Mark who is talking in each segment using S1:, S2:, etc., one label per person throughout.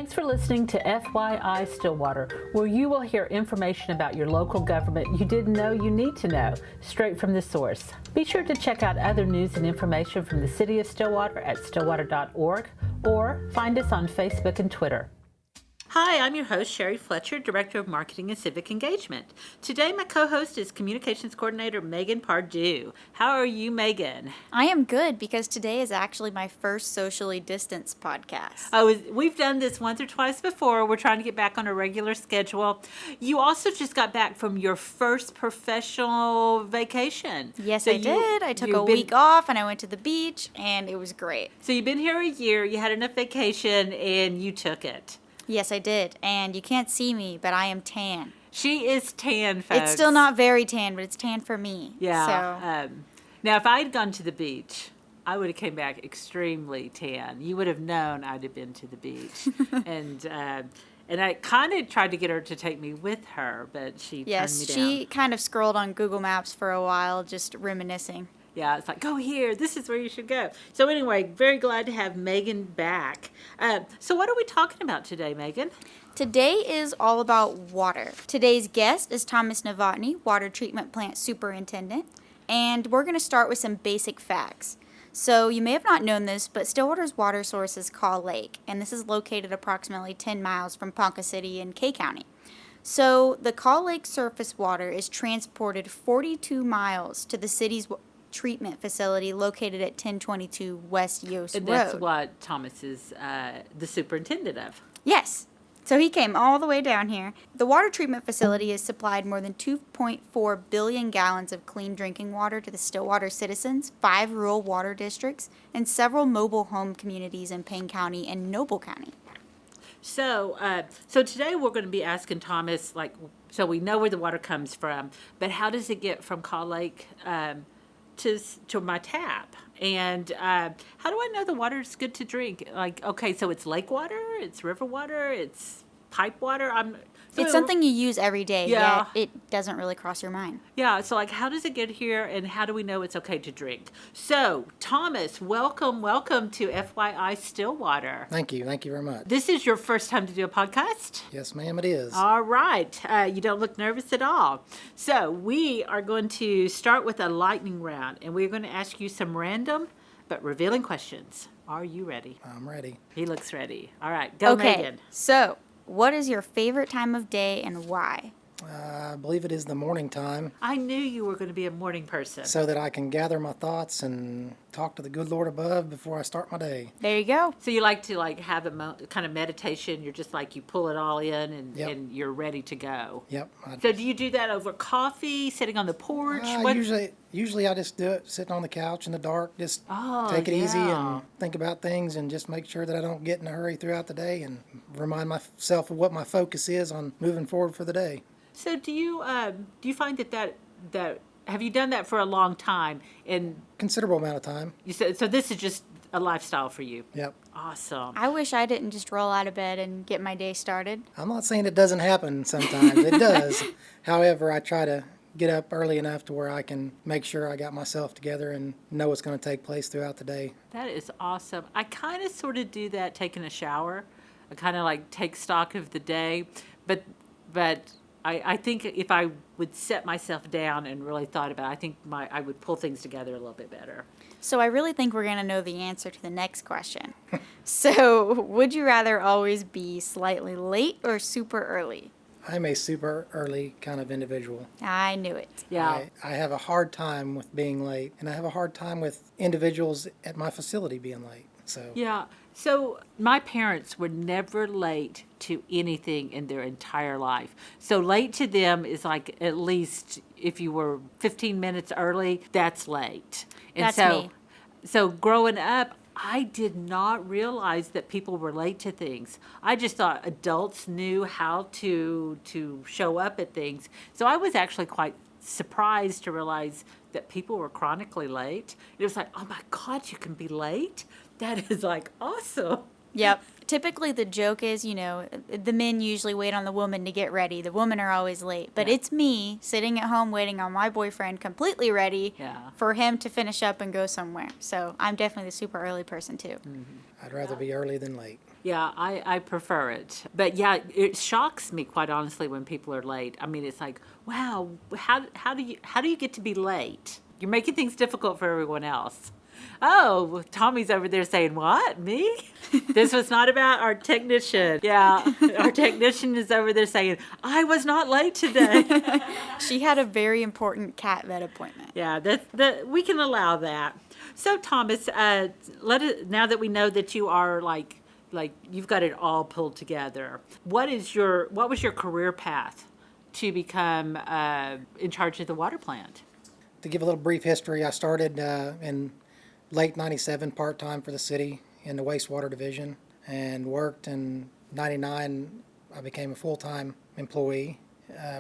S1: Thanks for listening to FYI Stillwater, where you will hear information about your local government you didn't know you need to know, straight from the source. Be sure to check out other news and information from the City of Stillwater at stillwater.org or find us on Facebook and Twitter. Hi, I'm your host, Sherry Fletcher, Director of Marketing and Civic Engagement. Today, my co-host is Communications Coordinator Megan Pardue. How are you, Megan?
S2: I am good because today is actually my first socially distanced podcast.
S1: Oh, we've done this once or twice before. We're trying to get back on a regular schedule. You also just got back from your first professional vacation.
S2: Yes, I did. I took a week off and I went to the beach and it was great.
S1: So you've been here a year, you had enough vacation, and you took it.
S2: Yes, I did. And you can't see me, but I am tan.
S1: She is tan, folks.
S2: It's still not very tan, but it's tan for me.
S1: Yeah. So. Now, if I had gone to the beach, I would have came back extremely tan. You would have known I'd have been to the beach. and I kind of tried to get her to take me with her, but she turned me down.
S2: Yes, she kind of scrolled on Google Maps for a while, just reminiscing.
S1: Yeah, it's like, go here. This is where you should go. So anyway, very glad to have Megan back. So what are we talking about today, Megan?
S2: Today is all about water. Today's guest is Thomas Novotny, Water Treatment Plant Superintendent. And we're going to start with some basic facts. So you may have not known this, but Stillwater's water source is Kaw Lake. And this is located approximately 10 miles from Ponca City in Kay County. So the Kaw Lake surface water is transported 42 miles to the city's treatment facility located at 1022 West Yost Road.
S1: And that's what Thomas is the superintendent of.
S2: Yes. So he came all the way down here. The water treatment facility has supplied more than 2.4 billion gallons of clean drinking water to the Stillwater citizens, 5 rural water districts, and several mobile home communities in Payne County and Noble County.
S1: So today we're going to be asking Thomas, so we know where the water comes from, but how does it get from Kaw Lake to my tap? And how do I know the water is good to drink? So it's lake water, it's river water, it's pipe water.
S2: It's something you use every day,
S1: yeah.
S2: Yet it doesn't really cross your mind.
S1: Yeah, so how does it get here, and how do we know it's okay to drink? So, Thomas, welcome to FYI Stillwater.
S3: Thank you very much.
S1: This is your first time to do a podcast?
S3: Yes, ma'am, it is.
S1: All right, you don't look nervous at all. So, we are going to start with a lightning round, and we're going to ask you some random but revealing questions. Are you ready?
S3: I'm ready.
S1: He looks ready. All right, go Megan.
S2: So, what is your favorite time of day and why?
S3: I believe it is the morning time.
S1: I knew you were going to be a morning person.
S3: So that I can gather my thoughts and talk to the good Lord above before I start my day.
S2: There you go.
S1: So you like to have a kind of meditation. You're just you pull it all in and you're ready to go.
S3: Yep.
S1: So do you do that over coffee, sitting on the porch?
S3: Usually I just do it sitting on the couch in the dark, just take it easy and think about things and just make sure that I don't get in a hurry throughout the day and remind myself of what my focus is on moving forward for the day.
S1: So do you find that have you done that for a long time? And
S3: considerable amount of time.
S1: You said so. This is just a lifestyle for you.
S3: Yep.
S1: Awesome.
S2: I wish I didn't just roll out of bed and get my day started.
S3: I'm not saying it doesn't happen sometimes. It does. However, I try to get up early enough to where I can make sure I got myself together and know what's going to take place throughout the day.
S1: That is awesome. I kind of sort of do that taking a shower. I kind of take stock of the day, but I think if I would set myself down and really thought about it, I think I would pull things together a little bit better.
S2: So I really think we're going to know the answer to the next question. So would you rather always be slightly late or super early?
S3: I'm a super early kind of individual.
S2: I knew it.
S1: Yeah.
S3: I have a hard time with being late, and I have a hard time with individuals at my facility being late.
S1: Yeah. So my parents were never late to anything in their entire life. So late to them is at least if you were 15 minutes early, that's late. And
S2: that's me.
S1: So growing up, I did not realize that people were late to things. I just thought adults knew how to show up at things. So I was actually quite surprised to realize that people were chronically late. It was oh my God, you can be late? That is awesome.
S2: Yep. typically the joke is, the men usually wait on the woman to get ready. The women are always late. But
S1: Yeah.
S2: it's me sitting at home waiting on my boyfriend completely ready
S1: Yeah.
S2: for him to finish up and go somewhere. So I'm definitely the super early person too.
S3: I'd rather be early than late.
S1: Yeah, I prefer it. But yeah, it shocks me quite honestly when people are late. I mean, it's like, wow, how do you get to be late? You're making things difficult for everyone else. Oh, Tommy's over there saying, "What? Me? This was not about our technician." Yeah, our technician is over there saying, "I was not late today."
S2: She had a very important cat vet appointment.
S1: Yeah, that we can allow that. So Thomas, now that we know that you are like you've got it all pulled together. What was your career path to become in charge of the water plant?
S3: To give a little brief history, I started in late 97 part-time for the city in the wastewater division and worked in 99. I became a full-time employee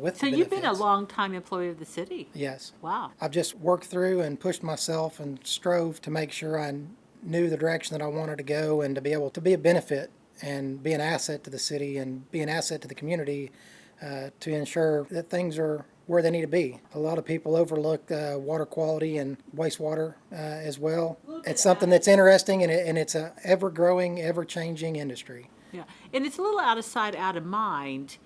S3: with
S1: So
S3: the
S1: you've been a
S3: benefits.
S1: long-time employee of the city.
S3: Yes.
S1: Wow.
S3: I've just worked through and pushed myself and strove to make sure I knew the direction that I wanted to go and to be able to be a benefit and be an asset to the city and be an asset to the community to ensure that things are where they need to be. A lot of people overlook water quality and wastewater as well. It's something that's interesting, and it's a ever-growing, ever-changing industry.
S1: Yeah, and it's a little out of sight, out of mind.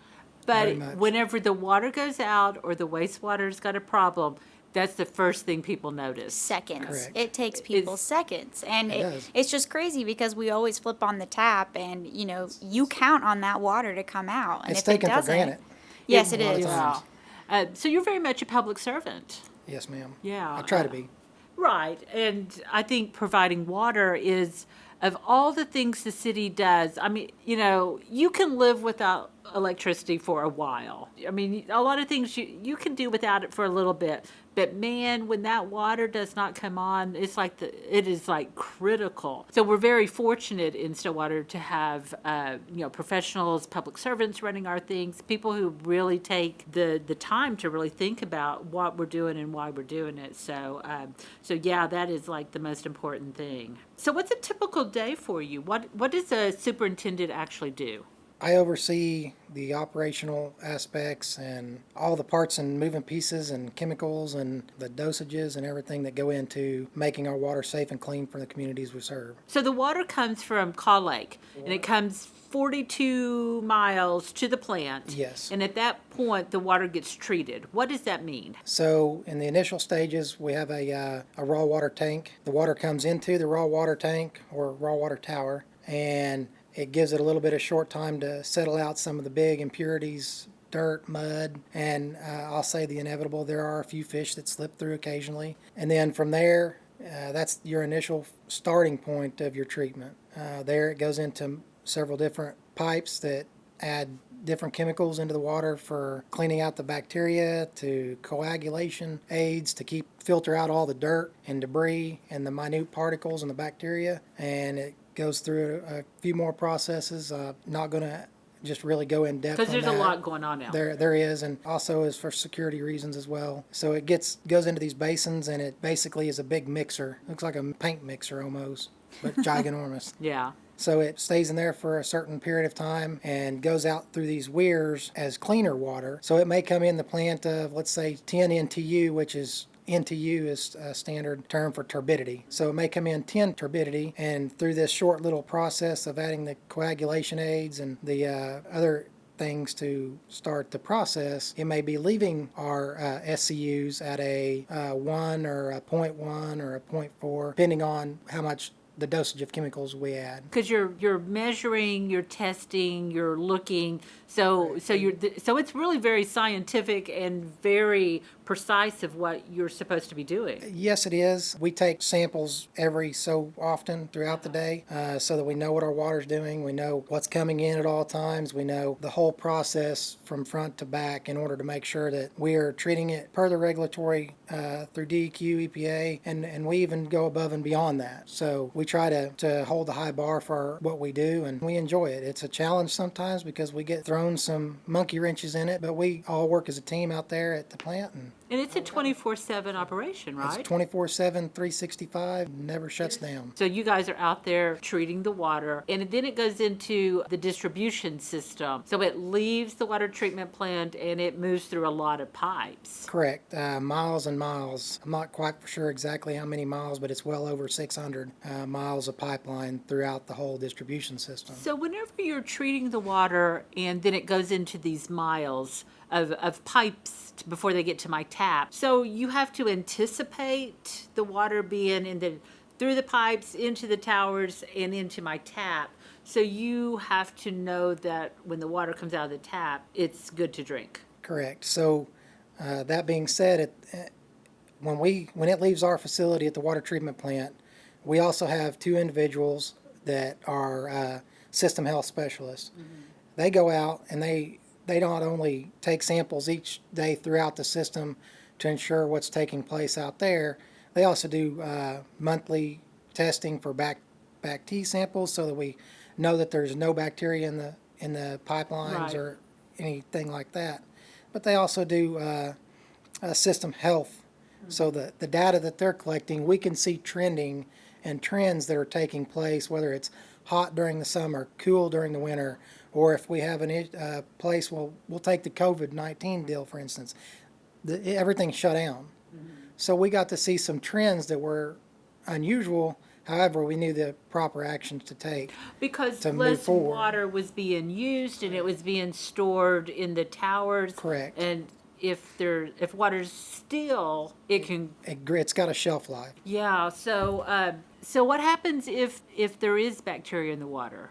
S3: Very
S1: But
S3: much.
S1: whenever the water goes out or the wastewater's got a problem, that's the first thing people notice.
S2: Seconds.
S3: Correct.
S2: It takes people
S1: It's-
S2: seconds. And
S3: It does.
S2: it's just crazy because we always flip on the tap and, you count on that water to come out. And
S3: It's
S2: if it
S3: taken for
S2: doesn't,
S3: granted.
S2: yes, it
S3: a lot of
S2: is.
S3: times.
S1: So you're very much a public servant.
S3: Yes, ma'am.
S1: Yeah.
S3: I try to be.
S1: Right. And I think providing water is, of all the things the city does, I mean, you can live without electricity for a while. I mean, a lot of things you can do without it for a little bit. But man, when that water does not come on, it is like critical. So we're very fortunate in Stillwater to have professionals, public servants running our things, people who really take the time to really think about what we're doing and why we're doing it. So yeah, that is like the most important thing. So what's a typical day for you? What does a superintendent actually do?
S3: I oversee the operational aspects and all the parts and moving pieces and chemicals and the dosages and everything that go into making our water safe and clean for the communities we serve.
S1: So the water comes from Caw Lake, and it comes 42 miles to the plant.
S3: Yes.
S1: And at that point, the water gets treated. What does that mean?
S3: So in the initial stages, we have a raw water tank. The water comes into the raw water tank or raw water tower, and it gives it a little bit of short time to settle out some of the big impurities, dirt, mud, and I'll say the inevitable. There are a few fish that slip through occasionally. And then from there, that's your initial starting point of your treatment. There it goes into several different pipes that add different chemicals into the water for cleaning out the bacteria, to coagulation aids, to filter out all the dirt and debris and the minute particles and the bacteria. And it goes through a few more processes. Not going to just really go in depth
S1: Because
S3: on
S1: there's a
S3: that.
S1: lot going on now.
S3: There is, and also is for security reasons as well. So it goes into these basins, and it basically is a big mixer. Looks like a paint mixer almost, but ginormous.
S1: Yeah.
S3: So it stays in there for a certain period of time and goes out through these weirs as cleaner water. So it may come in the plant of, let's say, 10 NTU, which is NTU is a standard term for turbidity. So it may come in 10 turbidity, and through this short little process of adding the coagulation aids and the other things to start the process, it may be leaving our SCUs at a 1 or a 0.1 or a 0.4, depending on how much the dosage of chemicals we add.
S1: Because you're measuring, you're testing, you're looking. So it's really very scientific and very precise of what you're supposed to be doing.
S3: Yes, it is. We take samples every so often throughout the day so that we know what our water's doing. We know what's coming in at all times. We know the whole process from front to back in order to make sure that we are treating it per the regulatory through DEQ, EPA, and we even go above and beyond that. So we try to hold the high bar for what we do, and we enjoy it. It's a challenge sometimes because we get thrown some monkey wrenches in it, but we all work as a team out there at the plant, and
S1: And it's a 24/7 operation,
S3: It's
S1: right?
S3: 24/7, 365, never shuts down.
S1: So you guys are out there treating the water, and then it goes into the distribution system. So it leaves the water treatment plant and it moves through a lot of pipes.
S3: Correct. Miles and miles. I'm not quite for sure exactly how many miles, but it's well over 600 miles of pipeline throughout the whole distribution system.
S1: So whenever you're treating the water and then it goes into these miles of pipes before they get to my tap, so you have to anticipate the water being through the pipes into the towers and into my tap. So you have to know that when the water comes out of the tap, it's good to drink.
S3: Correct. So that being said, when it leaves our facility at the water treatment plant, we also have two individuals that are system health specialists. They go out and they not only take samples each day throughout the system to ensure what's taking place out there, they also do monthly testing for back T samples so that we know that there's no bacteria in the pipelines
S1: Right.
S3: or anything like that. But they also do system health, so the data that they're collecting, we can see trending and trends that are taking place, whether it's hot during the summer, cool during the winter, or if we have a place, we'll take the COVID-19 deal, for instance. Everything's shut down. So we got to see some trends that were unusual. However, we knew the proper actions to take.
S1: Because
S3: To move
S1: less
S3: forward.
S1: water was being used and it was being stored in the towers.
S3: Correct.
S1: And if water's still, it can.
S3: It's got a shelf life.
S1: Yeah. So what happens if there is bacteria in the water?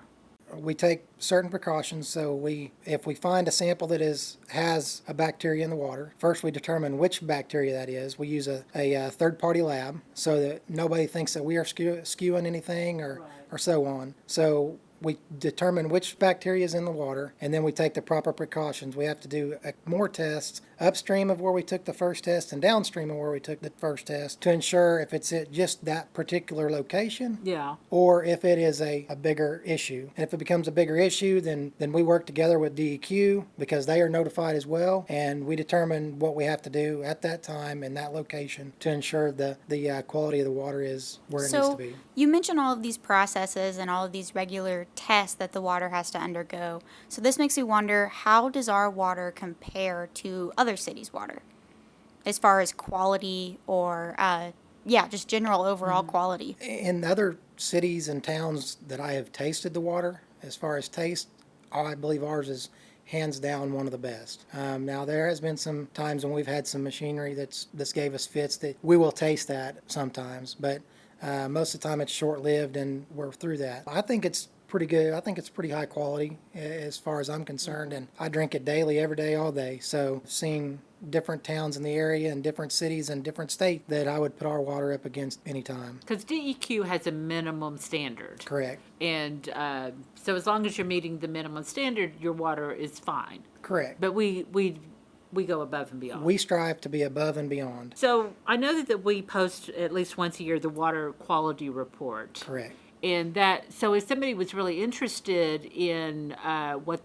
S3: We take certain precautions. So if we find a sample that has a bacteria in the water, first we determine which bacteria that is. We use a third-party lab so that nobody thinks that we are skewing anything or so on. So we determine which bacteria is in the water, and then we take the proper precautions. We have to do more tests upstream of where we took the first test and downstream of where we took the first test to ensure if it's at just that particular location
S1: Yeah.
S3: or if it is a bigger issue. And if it becomes a bigger issue, then we work together with DEQ because they are notified as well, and we determine what we have to do at that time in that location to ensure the quality of the water is where it needs to be.
S2: You mentioned all of these processes and all of these regular tests that the water has to undergo. So this makes me wonder, how does our water compare to other cities' water as far as quality or just general overall quality?
S3: In other cities and towns that I have tasted the water, as far as taste, I believe ours is hands down one of the best. Now there has been some times when we've had some machinery that's gave us fits that we will taste that sometimes, but most of the time it's short-lived and we're through that. I think it's pretty good. I think it's pretty high quality as far as I'm concerned, and I drink it daily, every day, all day. So seeing different towns in the area and different cities and different states that I would put our water up against any time.
S1: Because DEQ has a minimum standard.
S3: Correct.
S1: And so as long as you're meeting the minimum standard, your water is fine.
S3: Correct.
S1: But we go above and beyond.
S3: We strive to be above and beyond.
S1: So I know that we post at least once a year the water quality report.
S3: Correct.
S1: And so if somebody was really interested in what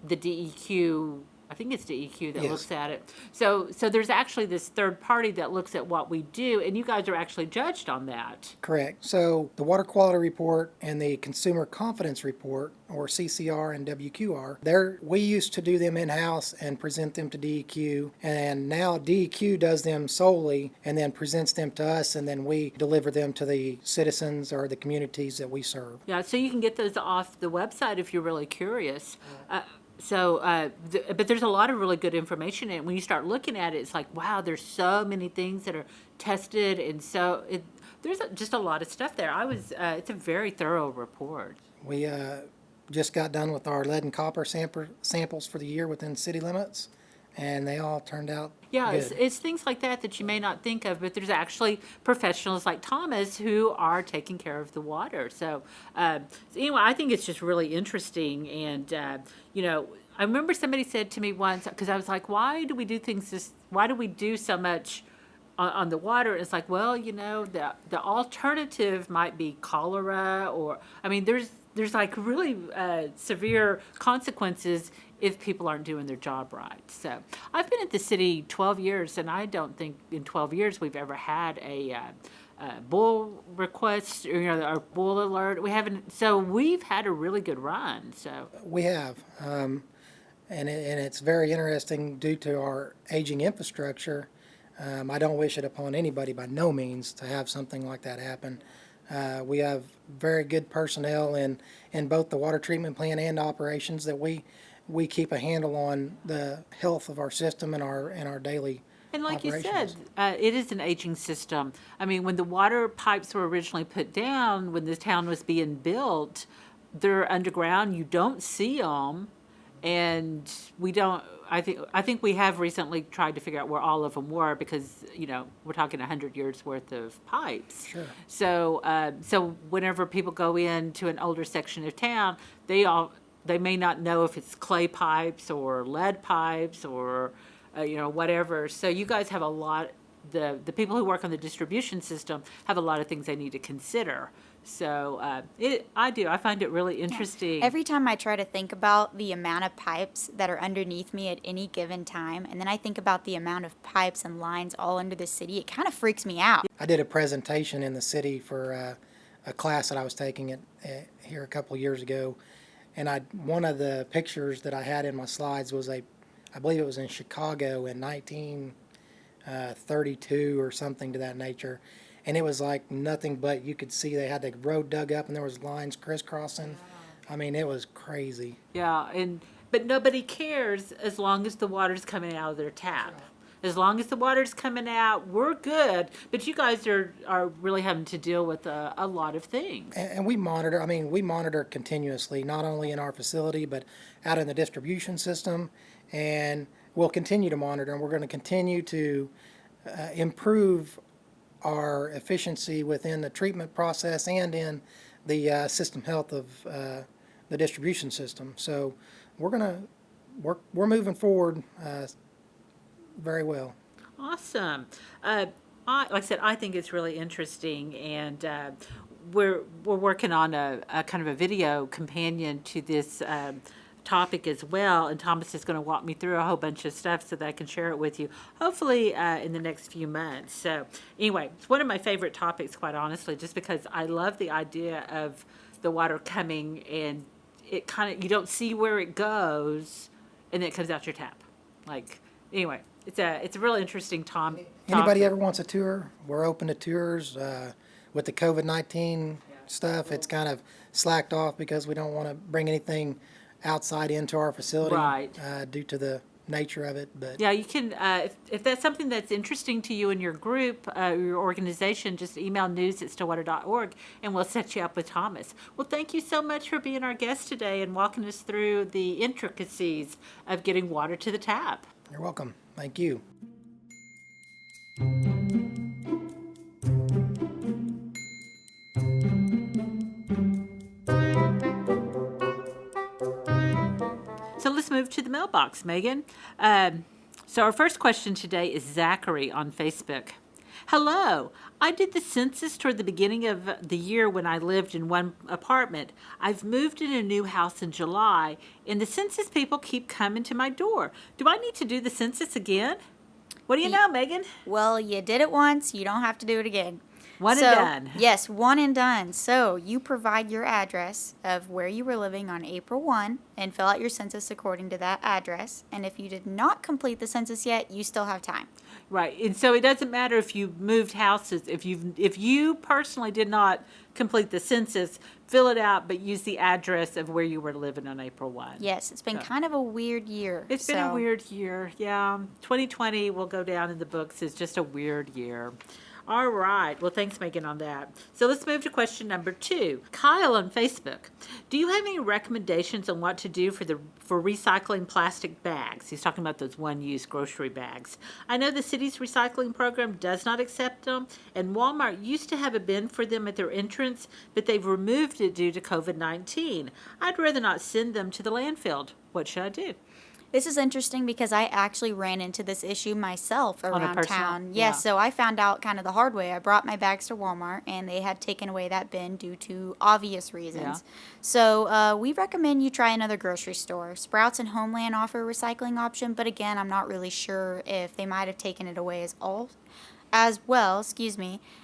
S1: the DEQ, I think it's DEQ that
S3: Yes.
S1: looks at it. So there's actually this third party that looks at what we do, and you guys are actually judged on that.
S3: Correct. So the water quality report and the consumer confidence report, or CCR and WQR, we used to do them in-house and present them to DEQ, and now DEQ does them solely and then presents them to us, and then we deliver them to the citizens or the communities that we serve.
S1: Yeah, so you can get those off the website if you're really curious. But there's a lot of really good information, and when you start looking at it, it's like, wow, there's so many things that are tested, and there's just a lot of stuff there. It's a very thorough report.
S3: We just got done with our lead and copper samples for the year within city limits, and they all turned out
S1: Yeah,
S3: good.
S1: it's things like that you may not think of, but there's actually professionals like Thomas who are taking care of the water. So anyway, I think it's just really interesting. And, I remember somebody said to me once, because I was like, why do we do so much on the water? And it's like, well, the alternative might be cholera, or, I mean, there's like really severe consequences if people aren't doing their job right. So I've been at the city 12 years, and I don't think in 12 years we've ever had a bull request, or, or bull alert. We haven't, so we've had a really good run. So
S3: We have, and it's very interesting due to our aging infrastructure. I don't wish it upon anybody by no means to have something like that happen. We have very good personnel in both the water treatment plant and operations that we keep a handle on the health of our system and our daily
S1: And like you
S3: operations.
S1: said, it is an aging system. I mean, when the water pipes were originally put down, when the town was being built, they're underground. You don't see them, and we don't. I think we have recently tried to figure out where all of them were because we're talking 100 years worth of pipes.
S3: Sure.
S1: So whenever people go into an older section of town, they may not know if it's clay pipes or lead pipes or whatever. So you guys have a lot, the people who work on the distribution system have a lot of things they need to consider. So I find it really interesting.
S2: Every time I try to think about the amount of pipes that are underneath me at any given time, and then I think about the amount of pipes and lines all under the city, it kind of freaks me out.
S3: I did a presentation in the city for a class that I was taking here a couple of years ago, and one of the pictures that I had in my slides was I believe it was in Chicago in 1932 or something to that nature, and it was like nothing but you could see they had the road dug up and there was lines crisscrossing. I mean, it was crazy.
S1: Yeah, but nobody cares as long as the water's coming out of their tap. As long as the water's coming out, we're good. But you guys are really having to deal with a lot of things.
S3: And we monitor. I mean, we monitor continuously, not only in our facility but out in the distribution system, and we'll continue to monitor. And we're going to continue to improve our efficiency within the treatment process and in the system health of the distribution system. So we're moving forward very well.
S1: Awesome. Like I said, I think it's really interesting, and we're working on a kind of a video companion to this topic as well, and Thomas is going to walk me through a whole bunch of stuff so that I can share it with you, hopefully in the next few months. So anyway, it's one of my favorite topics, quite honestly, just because I love the idea of the water coming and it kind of, you don't see where it goes, and then it comes out your tap. Anyway, it's a really interesting
S3: Anybody ever wants a tour? We're open to tours. With the COVID-19 stuff, it's kind of slacked off because we don't want to bring anything outside into our facility,
S1: right,
S3: due to the nature of it. But
S1: yeah, you can, if that's something that's interesting to you and your group, your organization, just email news@stillwater.org and we'll set you up with Thomas. Well, thank you so much for being our guest today and walking us through the intricacies of getting water to the tap.
S3: You're welcome. Thank you.
S1: So let's move to the mailbox, Megan. So our first question today is Zachary on Facebook. Hello. I did the census toward the beginning of the year when I lived in one apartment. I've moved in a new house in July, and the census people keep coming to my door. Do I need to do the census again? What do you know, Megan?
S2: Well, you did it once. You don't have to do it again.
S1: One and done.
S2: Yes, one and done. So you provide your address of where you were living on April 1 and fill out your census according to that address. And if you did not complete the census yet, you still have time.
S1: Right. And so it doesn't matter if you moved houses. If you personally did not complete the census, fill it out, but use the address of where you were living on April 1.
S2: Yes, it's been kind of a weird year.
S1: It's been a weird year. Yeah. 2020 will go down in the books as just a weird year. All right. Well, thanks, Megan, on that. So let's move to question number 2. Kyle on Facebook. Do you have any recommendations on what to do for recycling plastic bags? He's talking about those one-use grocery bags. I know the city's recycling program does not accept them, and Walmart used to have a bin for them at their entrance, but they've removed it due to COVID-19. I'd rather not send them to the landfill. What should I do?
S2: This is interesting because I actually ran into this issue myself around
S1: personal-
S2: town.
S1: yeah.
S2: So I found out kind of the hard way. I brought my bags to Walmart and they had taken away that bin due to obvious reasons.
S1: Yeah.
S2: So we recommend you try another grocery store. Sprouts and Homeland offer a recycling option, but again, I'm not really sure if they might have taken it away as well,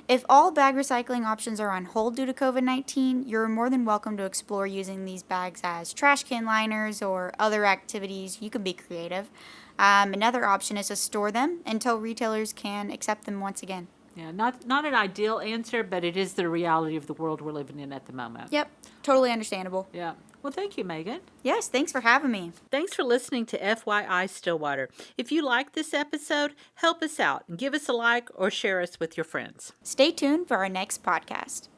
S2: if all bag recycling options are on hold due to COVID-19, you're more than welcome to explore using these bags as trash can liners or other activities. You can be creative. Another option is to store them until retailers can accept them once again.
S1: Yeah, not an ideal answer, but it is the reality of the world we're living in at the moment.
S2: Yep, totally understandable.
S1: Yeah. Well, thank you, Megan.
S2: Yes, thanks for having me.
S1: Thanks for listening to FYI Stillwater. If you like this episode, help us out and give us a like or share us with your friends.
S2: Stay tuned for our next podcast.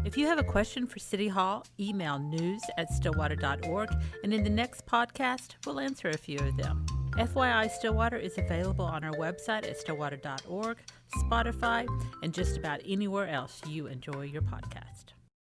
S1: If you have a question for City Hall, email news@stillwater.org, and in the next podcast, we'll answer a few of them. FYI Stillwater is available on our website at stillwater.org, Spotify, and just about anywhere else you enjoy your podcast.